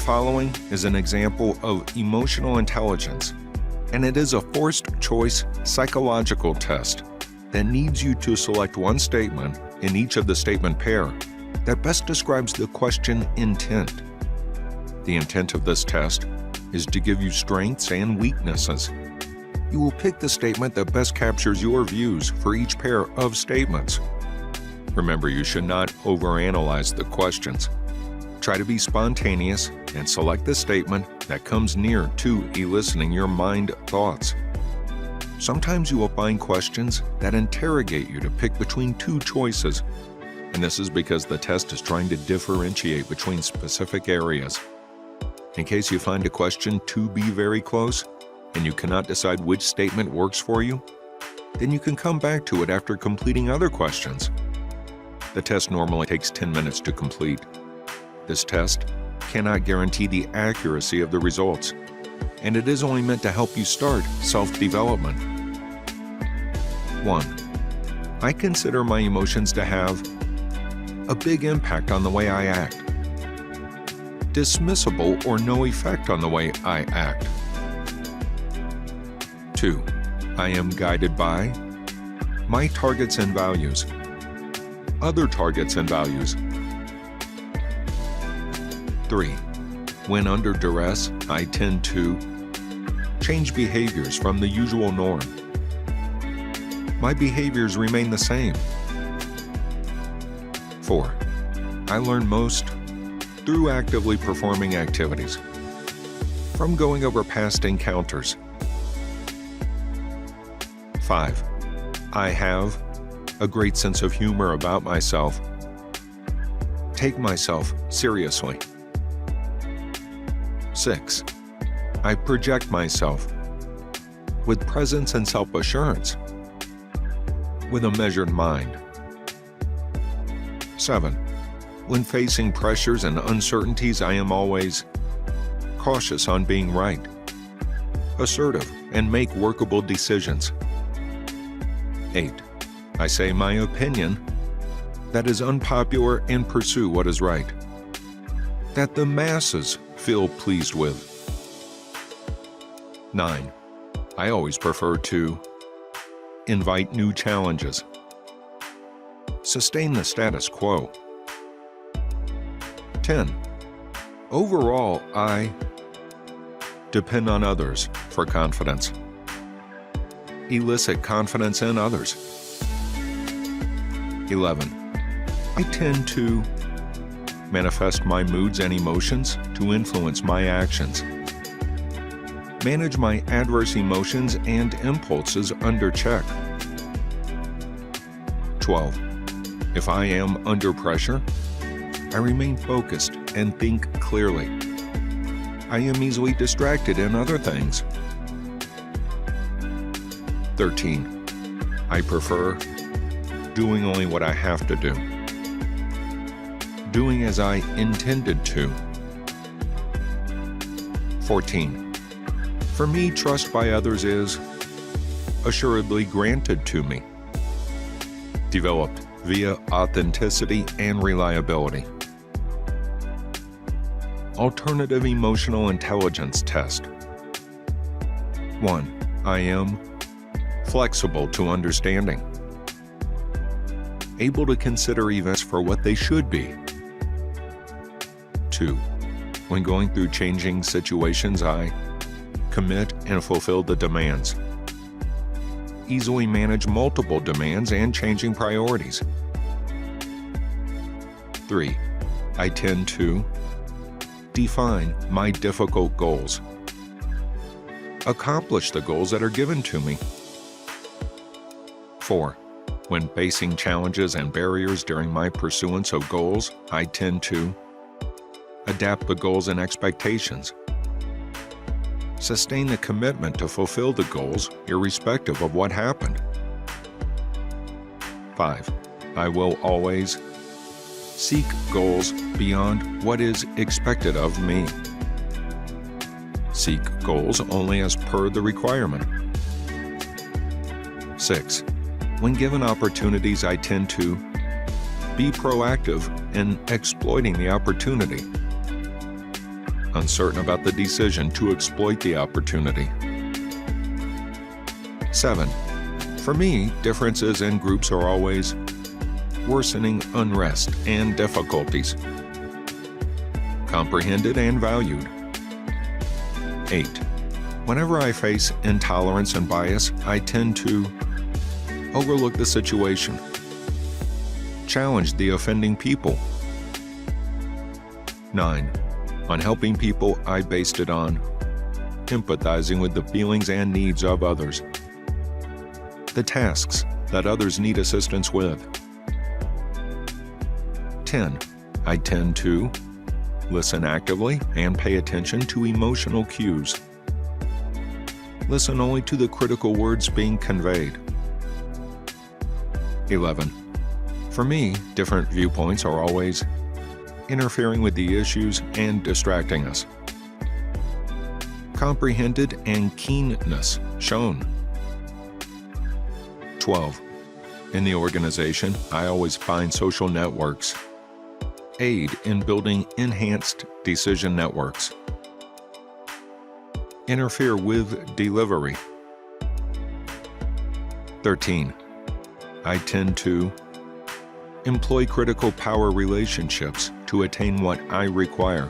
following is an example of emotional intelligence, and it is a forced choice psychological test that needs you to select one statement in each of the statement pair that best describes the question intent. The intent of this test is to give you strengths and weaknesses. You will pick the statement that best captures your views for each pair of statements. Remember, you should not overanalyze the questions. Try to be spontaneous and select the statement that comes near to eliciting your mind thoughts. Sometimes you will find questions that interrogate you to pick between two choices, and this is because the test is trying to differentiate between specific areas. In case you find a question to be very close and you cannot decide which statement works for you, then you can come back to it after completing other questions. The test normally takes 10 minutes to complete. This test cannot guarantee the accuracy of the results, and it is only meant to help you start self-development. 1. I consider my emotions to have a big impact on the way I act. Dismissible or no effect on the way I act. 2. I am guided by my targets and values, other targets and values. 3. When under duress, I tend to change behaviors from the usual norm. My behaviors remain the same. 4. I learn most through actively performing activities, from going over past encounters. 5. I have a great sense of humor about myself. Take myself seriously. 6. I project myself with presence and self-assurance, with a measured mind. 7. When facing pressures and uncertainties, I am always cautious on being right, assertive, and make workable decisions. 8. I say my opinion that is unpopular and pursue what is right, that the masses feel pleased with. 9. I always prefer to invite new challenges, sustain the status quo. 10. Overall, I depend on others for confidence, elicit confidence in others. 11. I tend to manifest my moods and emotions to influence my actions, manage my adverse emotions and impulses under check. 12. If I am under pressure, I remain focused and think clearly. I am easily distracted in other things. 13. I prefer doing only what I have to do, doing as I intended to. 14. For me, trust by others is assuredly granted to me, developed via authenticity and reliability. Alternative Emotional Intelligence Test. 1. I am flexible to understanding, able to consider events for what they should be. 2. When going through changing situations, I commit and fulfill the demands, easily manage multiple demands and changing priorities. 3. I tend to define my difficult goals, accomplish the goals that are given to me. 4. When facing challenges and barriers during my pursuance of goals, I tend to adapt the goals and expectations, sustain the commitment to fulfill the goals irrespective of what happened. 5. I will always seek goals beyond what is expected of me. Seek goals only as per the requirement. 6. When given opportunities, I tend to be proactive in exploiting the opportunity. uncertain about the decision to exploit the opportunity. 7. For me, differences in groups are always worsening unrest and difficulties, comprehended and valued. 8. Whenever I face intolerance and bias, I tend to overlook the situation, challenge the offending people. 9. On helping people, I based it on empathizing with the feelings and needs of others, the tasks that others need assistance with. 10. I tend to listen actively and pay attention to emotional cues. Listen only to the critical words being conveyed. 11. For me, different viewpoints are always interfering with the issues and distracting us. Comprehended and keenness shown. 12. In the organization, I always find social networks aid in building enhanced decision networks. Interfere with delivery. 13. I tend to employ critical power relationships to attain what I require.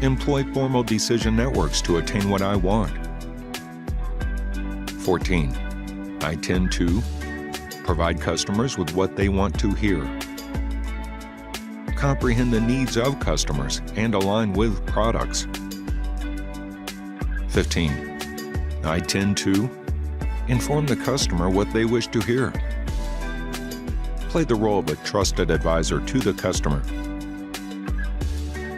Employ formal decision networks to attain what I want. 14. I tend to provide customers with what they want to hear. Comprehend the needs of customers and align with products. 15. I tend to inform the customer what they wish to hear. Play the role of a trusted advisor to the customer.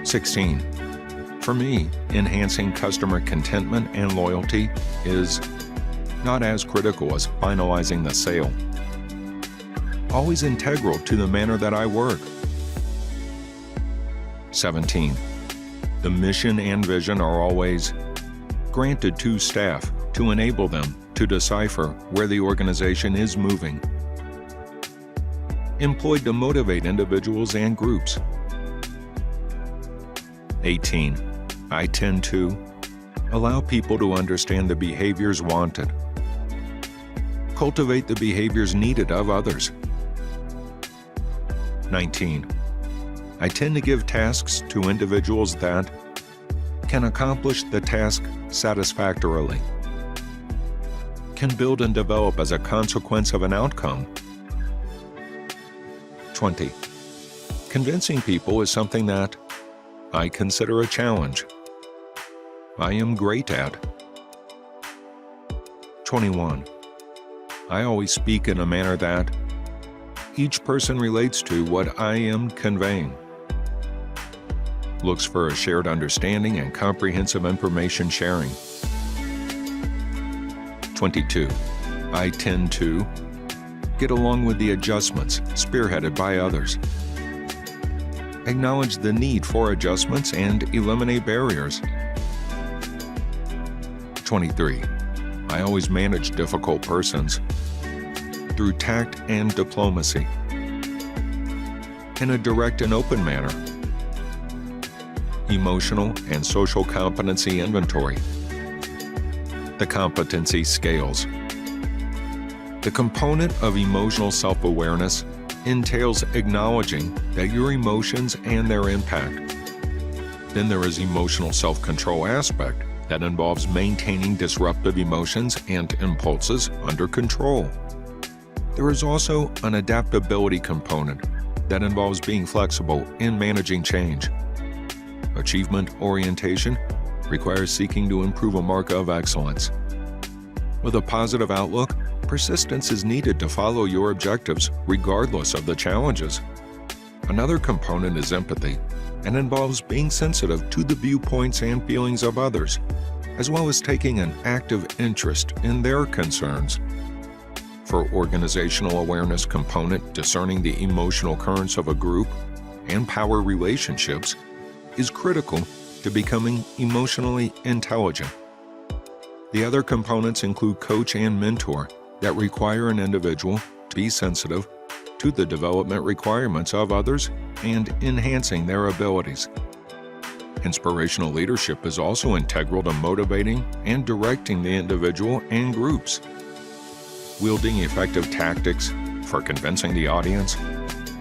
16. For me, enhancing customer contentment and loyalty is not as critical as finalizing the sale. Always integral to the manner that I work. 17. The mission and vision are always granted to staff to enable them to decipher where the organization is moving. Employed to motivate individuals and groups. 18. I tend to allow people to understand the behaviors wanted. Cultivate the behaviors needed of others. 19. I tend to give tasks to individuals that can accomplish the task satisfactorily, can build and develop as a consequence of an outcome. 20. Convincing people is something that I consider a challenge. I am great at. 21. I always speak in a manner that each person relates to what I am conveying. Looks for a shared understanding and comprehensive information sharing. 22. I tend to get along with the adjustments spearheaded by others. Acknowledge the need for adjustments and eliminate barriers. 23. I always manage difficult persons through tact and diplomacy in a direct and open manner. Emotional and social competency inventory. The competency scales. The component of emotional self-awareness entails acknowledging that your emotions and their impact. Then there is emotional self-control aspect that involves maintaining disruptive emotions and impulses under control. There is also an adaptability component that involves being flexible in managing change. Achievement orientation requires seeking to improve a mark of excellence. With a positive outlook, persistence is needed to follow your objectives regardless of the challenges. Another component is empathy and involves being sensitive to the viewpoints and feelings of others, as well as taking an active interest in their concerns. For organizational awareness component, discerning the emotional currents of a group and power relationships is critical to becoming emotionally intelligent. The other components include coach and mentor that require an individual to be sensitive to the development requirements of others and enhancing their abilities. Inspirational leadership is also integral to motivating and directing the individual and groups. Wielding effective tactics for convincing the audience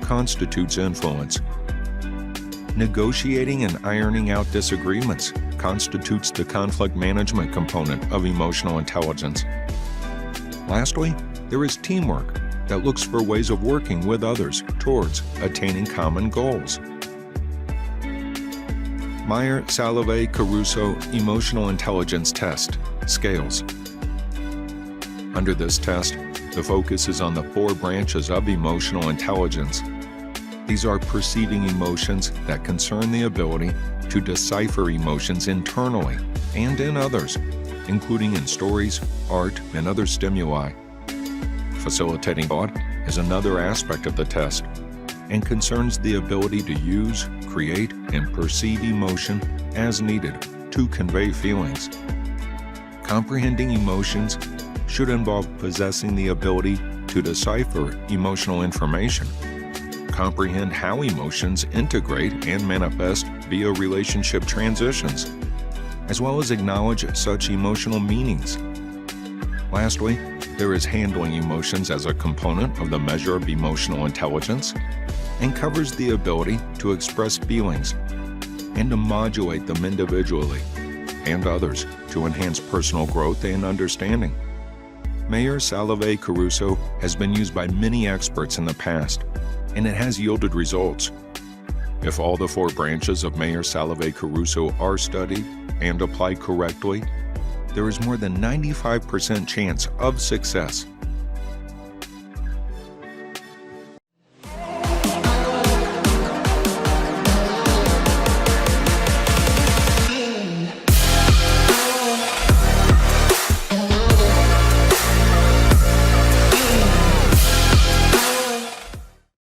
constitutes influence. Negotiating and ironing out disagreements constitutes the conflict management component of emotional intelligence. Lastly, there is teamwork that looks for ways of working with others towards attaining common goals. Meyer-Salovey-Caruso Emotional Intelligence Test Scales. Under this test, the focus is on the 4 branches of emotional intelligence. These are perceiving emotions that concern the ability to decipher emotions internally and in others, including in stories, art, and other stimuli. Facilitating thought is another aspect of the test and concerns the ability to use, create, and perceive emotion as needed to convey feelings. Comprehending emotions should involve possessing the ability to decipher emotional information, comprehend how emotions integrate and manifest via relationship transitions, as well as acknowledge such emotional meanings. Lastly, there is handling emotions as a component of the measure of emotional intelligence and covers the ability to express feelings and to modulate them individually and others to enhance personal growth and understanding. Meyer-Salovey-Caruso has been used by many experts in the past, and it has yielded results. If all the 4 branches of Meyer-Salovey-Caruso are studied and applied correctly, there is more than 95% chance of success